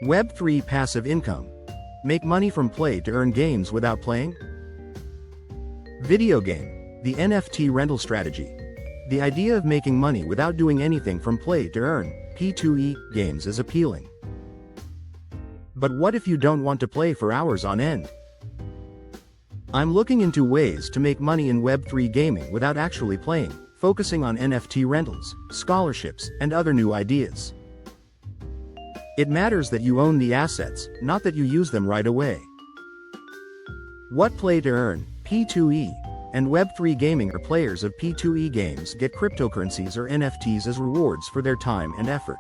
Web3 passive income. Make money from play to earn games without playing? Video game. The NFT rental strategy. The idea of making money without doing anything from play to earn P2E games is appealing. But what if you don't want to play for hours on end? I'm looking into ways to make money in Web3 gaming without actually playing, focusing on NFT rentals, scholarships, and other new ideas. It matters that you own the assets, not that you use them right away. What play to earn, P2E, and Web3 gaming are players of P2E games get cryptocurrencies or NFTs as rewards for their time and effort.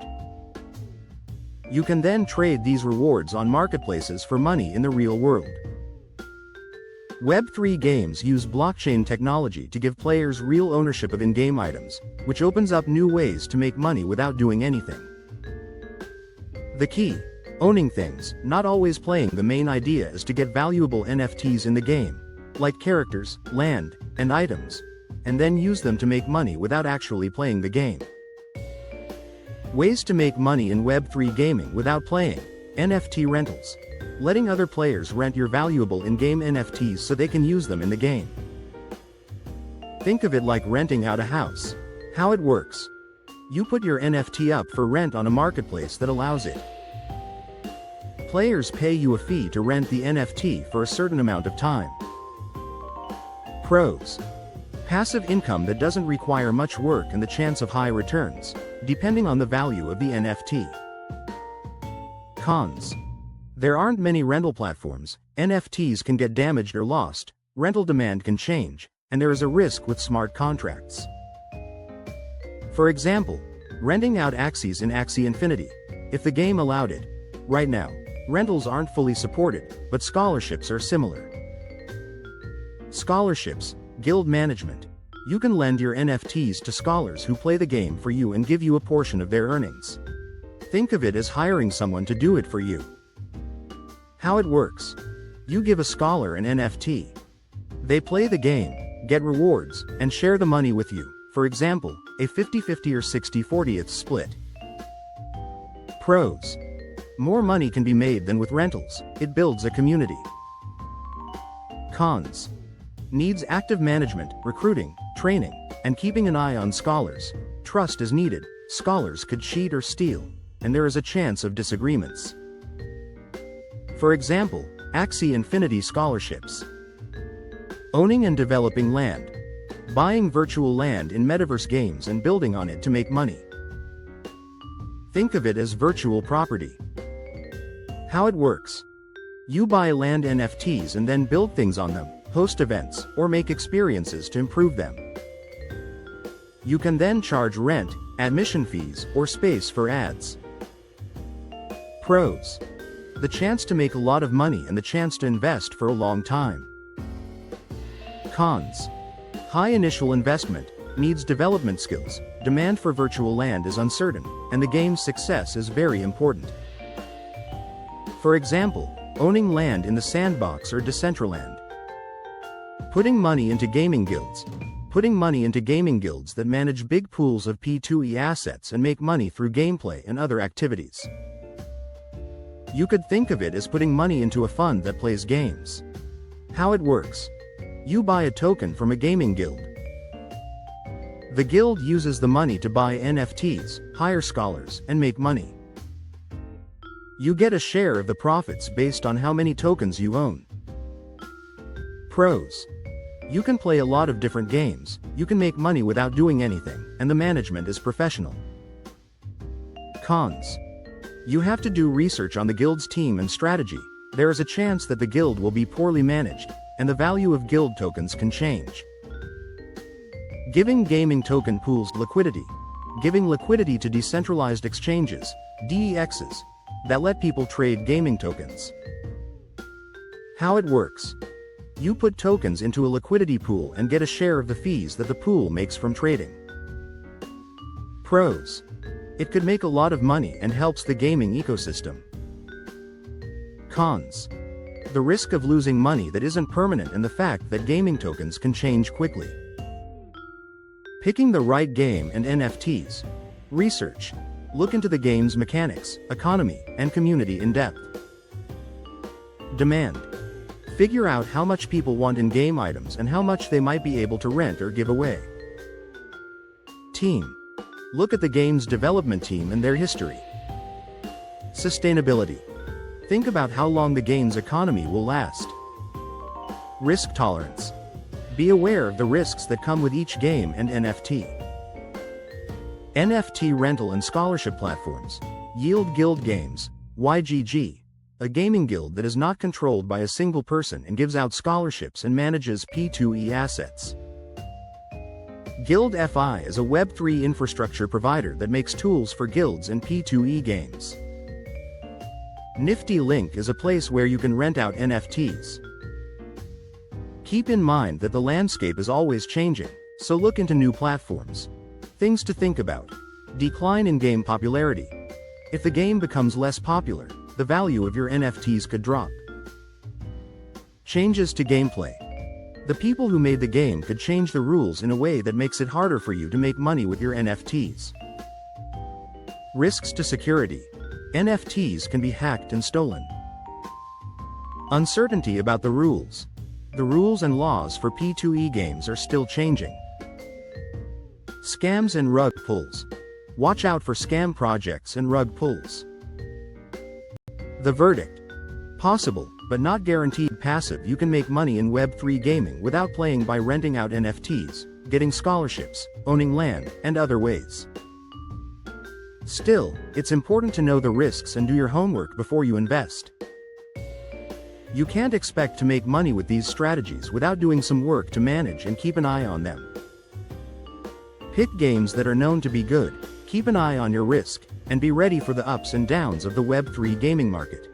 You can then trade these rewards on marketplaces for money in the real world. Web3 games use blockchain technology to give players real ownership of in-game items, which opens up new ways to make money without doing anything. The key: owning things, not always playing. The main idea is to get valuable NFTs in the game, like characters, land, and items, and then use them to make money without actually playing the game. Ways to make money in Web3 gaming without playing: NFT rentals. Letting other players rent your valuable in-game NFTs so they can use them in the game. Think of it like renting out a house. How it works: you put your NFT up for rent on a marketplace that allows it. Players pay you a fee to rent the NFT for a certain amount of time. Pros: passive income that doesn't require much work and the chance of high returns, depending on the value of the NFT. Cons: there aren't many rental platforms, NFTs can get damaged or lost, rental demand can change, and there is a risk with smart contracts. For example, renting out Axies in Axie Infinity. If the game allowed it. Right now, rentals aren't fully supported, but scholarships are similar. Scholarships, guild management. You can lend your NFTs to scholars who play the game for you and give you a portion of their earnings. Think of it as hiring someone to do it for you. How it works: you give a scholar an NFT. They play the game, get rewards, and share the money with you, for example, a 50-50 or 60-40 split. Pros: more money can be made than with rentals, it builds a community. Cons: needs active management, recruiting, training, and keeping an eye on scholars. Trust is needed, scholars could cheat or steal, and there is a chance of disagreements. For example, Axie Infinity scholarships. Owning and developing land. Buying virtual land in metaverse games and building on it to make money. Think of it as virtual property. How it works: you buy land NFTs and then build things on them, host events, or make experiences to improve them. You can then charge rent, admission fees, or space for ads. Pros: the chance to make a lot of money and the chance to invest for a long time. Cons: high initial investment, needs development skills, demand for virtual land is uncertain, and the game's success is very important. For example, owning land in the sandbox or Decentraland. Putting money into gaming guilds. Putting money into gaming guilds that manage big pools of P2E assets and make money through gameplay and other activities. You could think of it as putting money into a fund that plays games. How it works: you buy a token from a gaming guild. The guild uses the money to buy NFTs, hire scholars, and make money. You get a share of the profits based on how many tokens you own. Pros: you can play a lot of different games, you can make money without doing anything, and the management is professional. Cons: you have to do research on the guild's team and strategy, there is a chance that the guild will be poorly managed, and the value of guild tokens can change. Giving gaming token pools liquidity. Giving liquidity to decentralized exchanges, DEXs, that let people trade gaming tokens. How it works: you put tokens into a liquidity pool and get a share of the fees that the pool makes from trading. Pros: it could make a lot of money and helps the gaming ecosystem. Cons: the risk of losing money that isn't permanent and the fact that gaming tokens can change quickly. Picking the right game and NFTs. Research. Look into the game's mechanics, economy, and community in depth. Demand. Figure out how much people want in-game items and how much they might be able to rent or give away. Team. Look at the game's development team and their history. Sustainability. Think about how long the game's economy will last. Risk tolerance. Be aware of the risks that come with each game and NFT. NFT rental and scholarship platforms. Yield Guild Games, YGG, a gaming guild that is not controlled by a single person and gives out scholarships and manages P2E assets. Guild FI is a Web3 infrastructure provider that makes tools for guilds and P2E games. Nifty Link is a place where you can rent out NFTs. Keep in mind that the landscape is always changing, so look into new platforms. Things to think about. Decline in game popularity. If the game becomes less popular, the value of your NFTs could drop. Changes to gameplay. The people who made the game could change the rules in a way that makes it harder for you to make money with your NFTs. Risks to security. NFTs can be hacked and stolen. Uncertainty about the rules. The rules and laws for P2E games are still changing. Scams and rug pulls. Watch out for scam projects and rug pulls. The verdict. Possible, but not guaranteed passive. You can make money in Web3 gaming without playing by renting out NFTs, getting scholarships, owning land, and other ways. Still, it's important to know the risks and do your homework before you invest. You can't expect to make money with these strategies without doing some work to manage and keep an eye on them. Pick games that are known to be good, keep an eye on your risk, and be ready for the ups and downs of the Web3 gaming market.